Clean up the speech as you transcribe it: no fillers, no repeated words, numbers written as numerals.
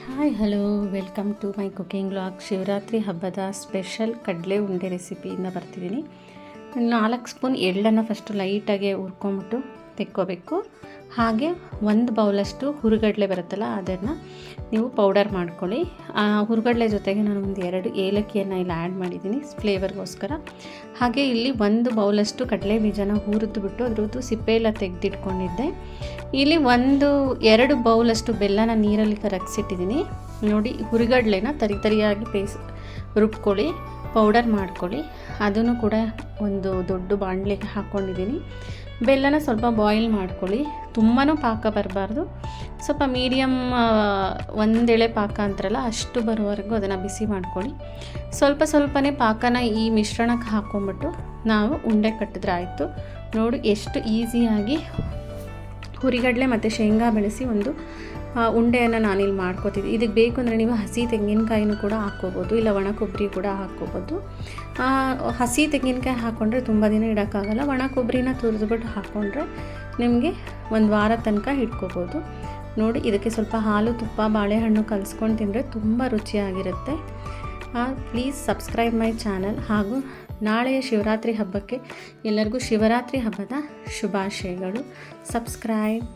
Hi hello welcome to my cooking vlog. Shivaratri ಹಬ್ಬದ special ಕಡಲೆ ಉಂಡೆ ರೆಸಿಪಿಯಿಂದ ಬರ್ತಿದ್ದೀನಿ. 4 ಸ್ಪೂನ್ ಎಳ್ಳನ್ನು ಫಸ್ಟು ಲೈಟಾಗಿ ಹುರ್ಕೊಂಬಿಟ್ಟು ತೆಕ್ಕೋಬೇಕು. ಹಾಗೆ 1 ಬೌಲಷ್ಟು ಹುರಿಗಡಲೆ ಬರುತ್ತಲ್ಲ ಅದನ್ನು ನೀವು ಪೌಡರ್ ಮಾಡ್ಕೊಳ್ಳಿ. ಹುರಿಗಡಲೆ ಜೊತೆಗೆ ನಾನು 2 ಏಲಕ್ಕಿಯನ್ನು ಇಲ್ಲಿ ಆ್ಯಡ್ ಮಾಡಿದ್ದೀನಿ ಫ್ಲೇವರ್ಗೋಸ್ಕರ. ಹಾಗೆ ಇಲ್ಲಿ 1 ಬೌಲಷ್ಟು ಕಡಲೆ ಬೀಜನ ಹುರಿದ್ಬಿಟ್ಟು ಅದ್ರದ್ದು ಸಿಪ್ಪೆ ಎಲ್ಲ ತೆಗೆದಿಟ್ಕೊಂಡಿದ್ದೆ. ಇಲ್ಲಿ 2 ಬೌಲಷ್ಟು ಬೆಲ್ಲನ ನೀರಲ್ಲಿ ಕರಗಿಸಿಟ್ಟಿದ್ದೀನಿ. ನೋಡಿ, ಹುರಿಗಡಲೆನ ತರಿಯಾಗಿ ರುಬ್ಕೊಳ್ಳಿ, ಪೌಡರ್ ಮಾಡ್ಕೊಳ್ಳಿ. ಅದನ್ನು ಕೂಡ ಒಂದು ದೊಡ್ಡ ಬಾಣಲೆಗೆ ಹಾಕ್ಕೊಂಡಿದ್ದೀನಿ. ಬೆಲ್ಲನ ಸ್ವಲ್ಪ ಬಾಯ್ಲ್ ಮಾಡ್ಕೊಳ್ಳಿ. ತುಂಬಾ ಪಾಕ ಬರಬಾರ್ದು, ಸ್ವಲ್ಪ ಮೀಡಿಯಮ್ ಒಂದೆಳೆ ಪಾಕ ಅಂತಾರಲ್ಲ ಅಷ್ಟು ಬರೋವರೆಗೂ ಅದನ್ನು ಬಿಸಿ ಮಾಡ್ಕೊಳ್ಳಿ. ಸ್ವಲ್ಪನೇ ಪಾಕನ ಈ ಮಿಶ್ರಣಕ್ಕೆ ಹಾಕ್ಕೊಂಬಿಟ್ಟು ನಾವು ಉಂಡೆ ಕಟ್ಟಿದ್ರೆ ಆಯಿತು. ನೋಡಿ ಎಷ್ಟು ಈಸಿಯಾಗಿ ಹುರಿಗಡಲೆ ಮತ್ತು ಶೇಂಗಾ ಬೆಳೆಸಿ ಒಂದು ಉಂಡೆಯನ್ನು ನಾನಿಲ್ಲಿ ಮಾಡ್ಕೋತಿದ್ದೆ. ಇದಕ್ಕೆ ಬೇಕು ಅಂದರೆ ನೀವು ಹಸಿ ತೆಂಗಿನಕಾಯಿನೂ ಕೂಡ ಹಾಕ್ಕೋಬೋದು, ಇಲ್ಲ ಒಣ ಕೊಬ್ಬರಿ ಕೂಡ ಹಾಕ್ಕೋಬೋದು. ಹಸಿ ತೆಂಗಿನಕಾಯಿ ಹಾಕ್ಕೊಂಡ್ರೆ ತುಂಬ ದಿನ ಇಡೋಕ್ಕಾಗಲ್ಲ. ಒಣ ಕೊಬ್ಬರಿನ ತುರಿದ್ಬಿಟ್ಟು ಹಾಕ್ಕೊಂಡ್ರೆ ನಿಮಗೆ 1 ವಾರ ತನಕ ಇಟ್ಕೋಬೋದು. ನೋಡಿ, ಇದಕ್ಕೆ ಸ್ವಲ್ಪ ಹಾಲು, ತುಪ್ಪ, ಬಾಳೆಹಣ್ಣು ಕಲಿಸ್ಕೊಂಡು ತಿಂದರೆ ತುಂಬ ರುಚಿಯಾಗಿರುತ್ತೆ. Please subscribe my channel. ಹಾಗೂ ನಾಳೆಯ ಶಿವರಾತ್ರಿ ಹಬ್ಬಕ್ಕೆ ಎಲ್ಲರಿಗೂ ಶಿವರಾತ್ರಿ ಹಬ್ಬದ ಶುಭಾಶಯಗಳು. ಸಬ್ಸ್ಕ್ರೈಬ್.